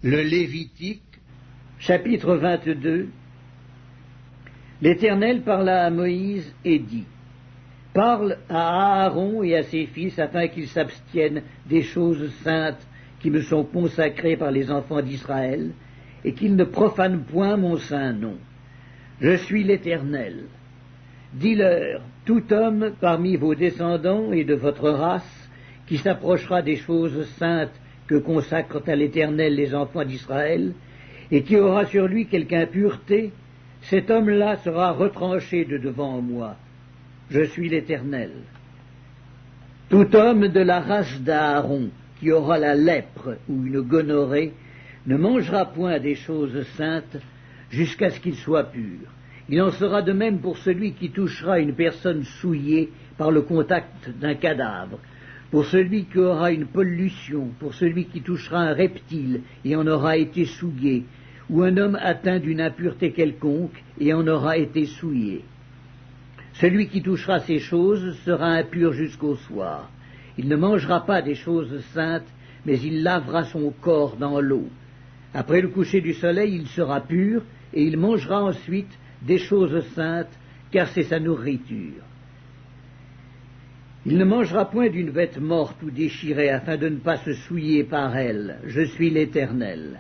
Le Lévitique, chapitre 22. L'Éternel parla à Moïse et dit: Parle à Aaron et à ses fils afin qu'ils s'abstiennent des choses saintes qui me sont consacrées par les enfants d'Israël, et qu'ils ne profanent point mon saint nom. Je suis l'Éternel. Dis-leur: tout homme parmi vos descendants et de votre race qui s'approchera des choses saintes que consacrent à l'Éternel les enfants d'Israël, et qui aura sur lui quelque impureté, cet homme-là sera retranché de devant moi. Je suis l'Éternel. Tout homme de la race d'Aaron qui aura la lèpre ou une gonorrhée ne mangera point des choses saintes jusqu'à ce qu'il soit pur. Il en sera de même pour celui qui touchera une personne souillée par le contact d'un cadavre, pour celui qui aura une pollution, pour celui qui touchera un reptile et en aura été souillé, ou un homme atteint d'une impureté quelconque et en aura été souillé. Celui qui touchera ces choses sera impur jusqu'au soir. Il ne mangera pas des choses saintes, mais il lavera son corps dans l'eau. Après le coucher du soleil, il sera pur, et il mangera ensuite des choses saintes, car c'est sa nourriture. Il ne mangera point d'une bête morte ou déchirée, afin de ne pas se souiller par elle. Je suis l'Éternel.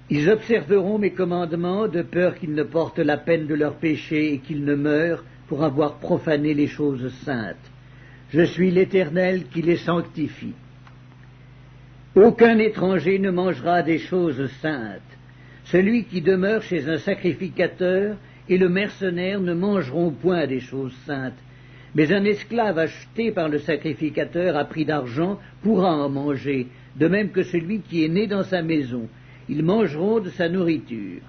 Ils observeront mes commandements, de peur qu'ils ne portent la peine de leur péché et qu'ils ne meurent pour avoir profané les choses saintes. Je suis l'Éternel qui les sanctifie. Aucun étranger ne mangera des choses saintes. Celui qui demeure chez un sacrificateur et le mercenaire ne mangeront point des choses saintes, mais un esclave acheté par le sacrificateur à prix d'argent pourra en manger, de même que celui qui est né dans sa maison. Ils mangeront de sa nourriture.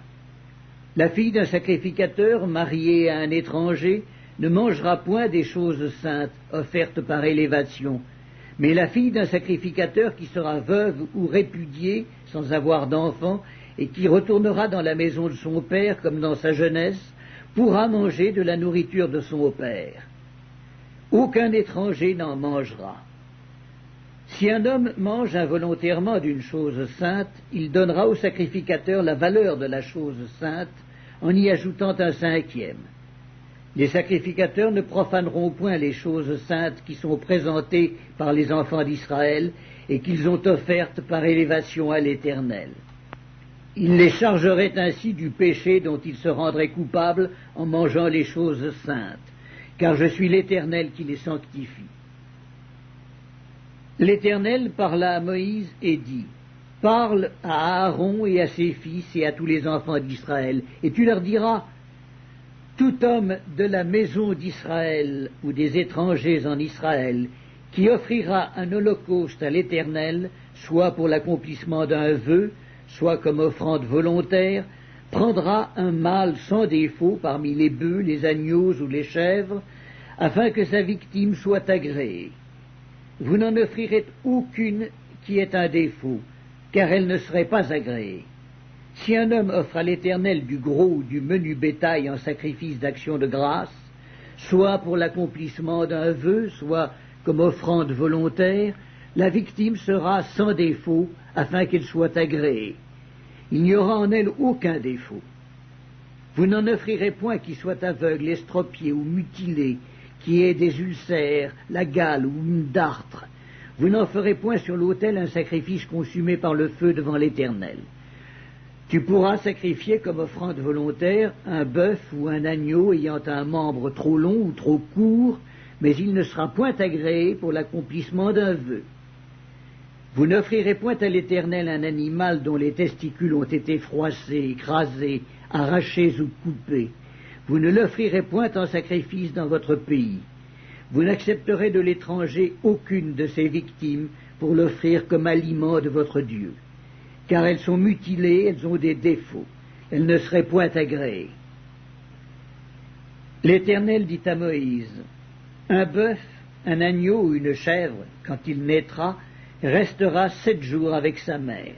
La fille d'un sacrificateur mariée à un étranger ne mangera point des choses saintes offertes par élévation, mais la fille d'un sacrificateur qui sera veuve ou répudiée sans avoir d'enfant et qui retournera dans la maison de son père comme dans sa jeunesse pourra manger de la nourriture de son père. Aucun étranger n'en mangera. Si un homme mange involontairement d'une chose sainte, il donnera au sacrificateur la valeur de la chose sainte en y ajoutant un cinquième. Les sacrificateurs ne profaneront point les choses saintes qui sont présentées par les enfants d'Israël et qu'ils ont offertes par élévation à l'Éternel. Ils les chargeraient ainsi du péché dont ils se rendraient coupables en mangeant les choses saintes, car je suis l'Éternel qui les sanctifie. L'Éternel parla à Moïse et dit: Parle à Aaron et à ses fils et à tous les enfants d'Israël, et tu leur diras: tout homme de la maison d'Israël ou des étrangers en Israël qui offrira un holocauste à l'Éternel, soit pour l'accomplissement d'un vœu, soit comme offrande volontaire, prendra un mâle sans défaut parmi les bœufs, les agneaux ou les chèvres, afin que sa victime soit agréée. Vous n'en offrirez aucune qui ait un défaut, car elle ne serait pas agréée. Si un homme offre à l'Éternel du gros ou du menu bétail en sacrifice d'action de grâce, soit pour l'accomplissement d'un vœu, soit comme offrande volontaire, la victime sera sans défaut, afin qu'elle soit agréée. Il n'y aura en elle aucun défaut. Vous n'en offrirez point qui soit aveugle, estropié ou mutilé, qui ait des ulcères, la gale ou une dartre. Vous n'en ferez point sur l'autel un sacrifice consumé par le feu devant l'Éternel. Tu pourras sacrifier comme offrande volontaire un bœuf ou un agneau ayant un membre trop long ou trop court, mais il ne sera point agréé pour l'accomplissement d'un vœu. Vous n'offrirez point à l'Éternel un animal dont les testicules ont été froissés, écrasés, arrachés ou coupés. Vous ne l'offrirez point en sacrifice dans votre pays. Vous n'accepterez de l'étranger aucune de ses victimes pour l'offrir comme aliment de votre Dieu. Car elles sont mutilées, elles ont des défauts. Elles ne seraient point agréées. L'Éternel dit à Moïse: un bœuf, un agneau ou une chèvre, quand il naîtra, restera 7 jours avec sa mère.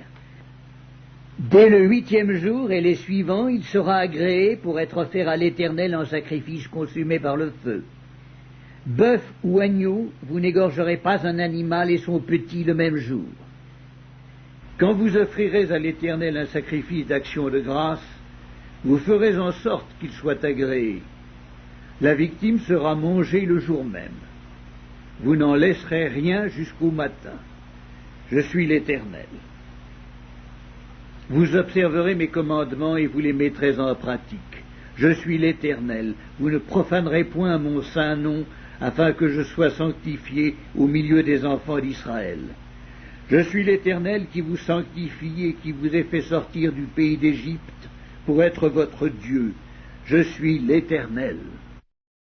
Dès le 8e jour et les suivants, il sera agréé pour être offert à l'Éternel en sacrifice consumé par le feu. Bœuf ou agneau, vous n'égorgerez pas un animal et son petit le même jour. Quand vous offrirez à l'Éternel un sacrifice d'action de grâce, vous ferez en sorte qu'il soit agréé. La victime sera mangée le jour même. Vous n'en laisserez rien jusqu'au matin. Je suis l'Éternel. Vous observerez mes commandements et vous les mettrez en pratique. Je suis l'Éternel. Vous ne profanerez point mon saint nom, afin que je sois sanctifié au milieu des enfants d'Israël. Je suis l'Éternel qui vous sanctifie et qui vous ai fait sortir du pays d'Égypte pour être votre Dieu. Je suis l'Éternel.